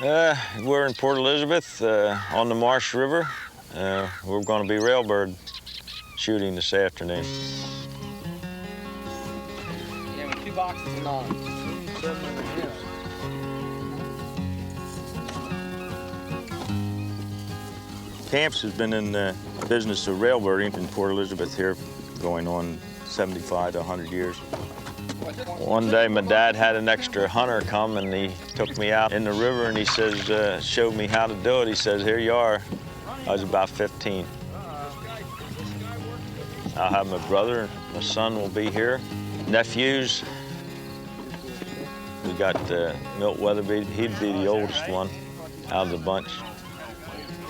We're in Port Elizabeth on the Marsh River. We're going to be railbird shooting this afternoon. Yeah, with 2 boxes and all. Camps has been in the business of railbirding in Port Elizabeth here going on 75 to 100 years. One day my dad had an extra hunter come and he took me out in the river and he says, showed me how to do it. He says, here you are. I was about 15. I'll have my brother, my son will be here. Nephews, we got Milt Weatherby, he'd be the oldest one out of the bunch.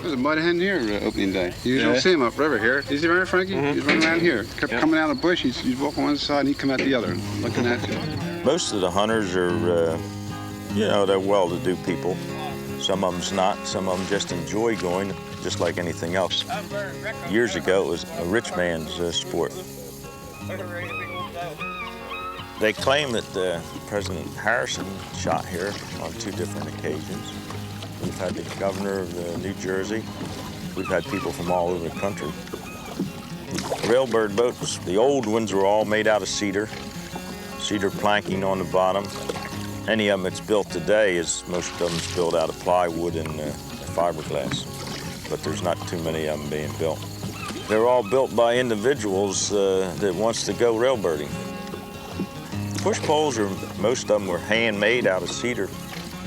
There's a mud hen here opening day. You don't see him upriver here. Is he right, Frankie? He's running around here. Kept coming out of the bush. He's walking one side and he'd come out the other, looking at you. Most of the hunters are, they're well-to-do people. Some of them's not. Some of them just enjoy going, just like anything else. Years ago, it was a rich man's sport. They claim that President Harrison shot here on 2 different occasions. We've had the governor of New Jersey. We've had people from all over the country. Railbird boats, the old ones were all made out of cedar planking on the bottom. Any of them that's built today most of them's built out of plywood and fiberglass, but there's not too many of them being built. They're all built by individuals that wants to go railbirding. Push poles most of them were handmade out of cedar.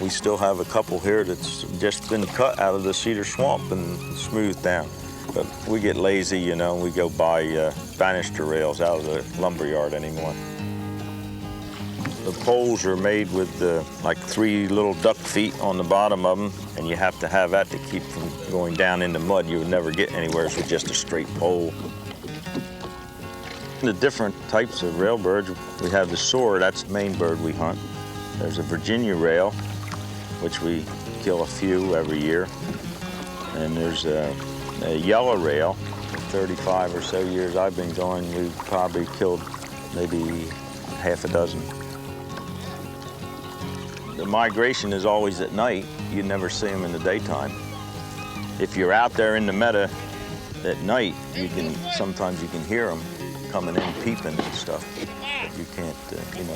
We still have a couple here that's just been cut out of the cedar swamp and smoothed down. But we get lazy, we go buy banister rails out of the lumber yard anymore. The poles are made with like 3 little duck feet on the bottom of them, and you have to have that to keep from going down in the mud. You would never get anywhere with just a straight pole. The different types of railbirds, we have the soar, that's the main bird we hunt. There's a Virginia rail, which we kill a few every year. And there's a yellow rail. For 35 or so years I've been going, we've probably killed maybe half a dozen. The migration is always at night. You never see them in the daytime. If you're out there in the meadow at night, sometimes you can hear them coming in, peeping and stuff. But you can't,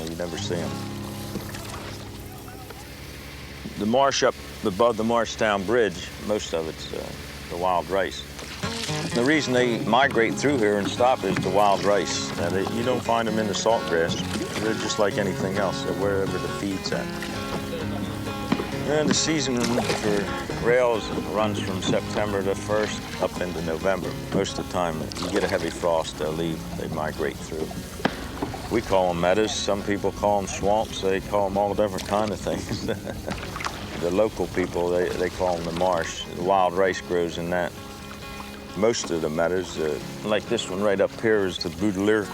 you never see them. The marsh up above the Marshtown Bridge, most of it's the wild rice. The reason they migrate through here and stop is the wild rice. Now, you don't find them in the salt grass. They're just like anything else. They're wherever the feed's at. And the season for rails runs from September the 1st up into November. Most of the time, you get a heavy frost, they'll leave. They migrate through. We call them meadows. Some people call them swamps. They call them all different kind of things. The local people, they call them the marsh. The wild rice grows in that. Most of the meadows, like this one right up here is the Baudelaire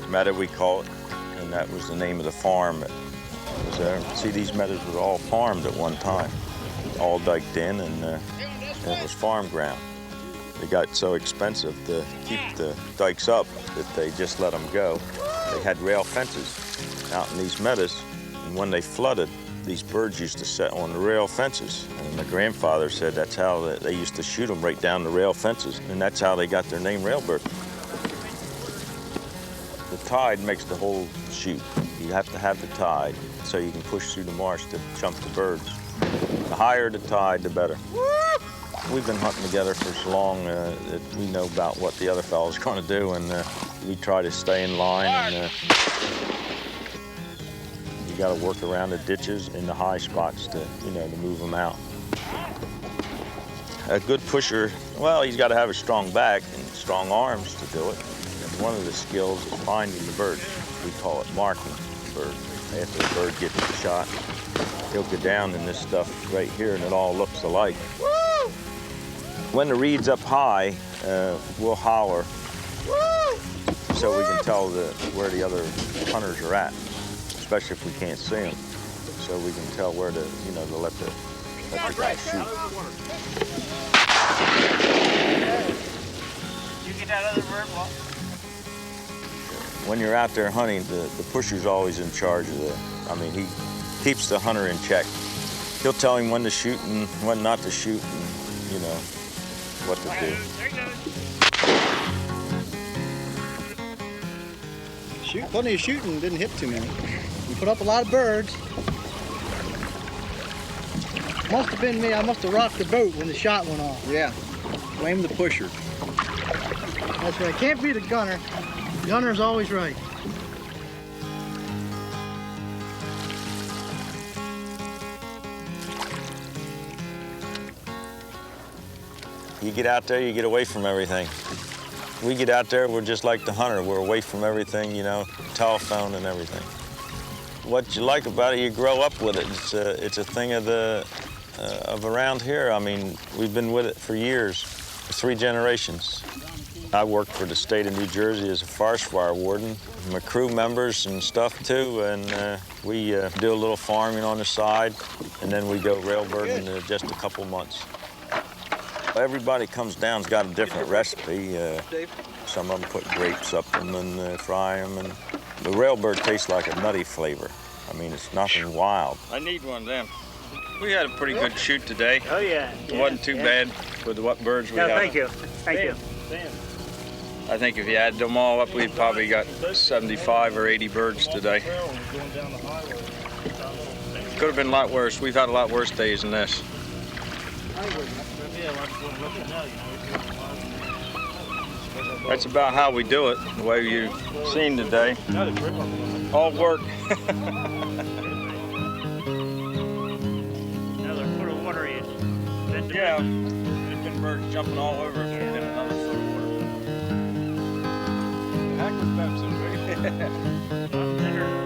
meadow, we call it. And that was the name of the farm that was there. See, these meadows were all farmed at one time, all diked in, and it was farm ground. They got so expensive to keep the dikes up that they just let them go. They had rail fences out in these meadows, and when they flooded, these birds used to set on the rail fences. And my grandfather said that's how they used to shoot them right down the rail fences, and that's how they got their name railbird. The tide makes the whole shoot. You have to have the tide so you can push through the marsh to chunk the birds. The higher the tide, the better. We've been hunting together for so long that we know about what the other fellow's going to do, and we try to stay in line. And, you got to work around the ditches in the high spots to move them out. A good pusher, well, he's got to have a strong back and strong arms to do it. And one of the skills is finding the bird. We call it marking the bird. After the bird gets the shot, he'll go down in this stuff right here, and it all looks alike. Woo! When the reed's up high, we'll holler so we can tell where the other hunters are at, especially if we can't see them. So we can tell where to let the guy shoot. You get that other bird? When you're out there hunting, the pusher's always in charge of he keeps the hunter in check. He'll tell him when to shoot and when not to shoot, and you know what to do. Shoot, plenty of shooting, didn't hit too many. We put up a lot of birds. Must have been me. I must have rocked the boat when the shot went off. Yeah. Blame the pusher. That's right. Can't be the gunner. Gunner's always right. You get out there, you get away from everything. We get out there, we're just like the hunter. We're away from everything, you know, telephone and everything. What you like about it, you grow up with it. It's a thing of around here. I mean, we've been with it for years, 3 generations. I worked for the state of New Jersey as a forest fire warden. My crew members and stuff too, and we do a little farming on the side, and then we go railbirding in just a couple months. Everybody comes down's got a different recipe. Some of them put grapes up them and fry them, and the railbird tastes like a nutty flavor. I mean, it's nothing wild. I need one of them. We had a pretty good shoot today. Oh yeah. It wasn't too bad with what birds we No, had. thank you. Thank you. I think if you added them all up, we'd probably got 75 or 80 birds today. Could have been a lot worse. We've had a lot worse days than this. That's about how we do it, the way you've seen today. All work. Another foot of water in. Yeah, there's been birds jumping all over if there's been another foot of water. Heck with Pepsi, right? Dinner.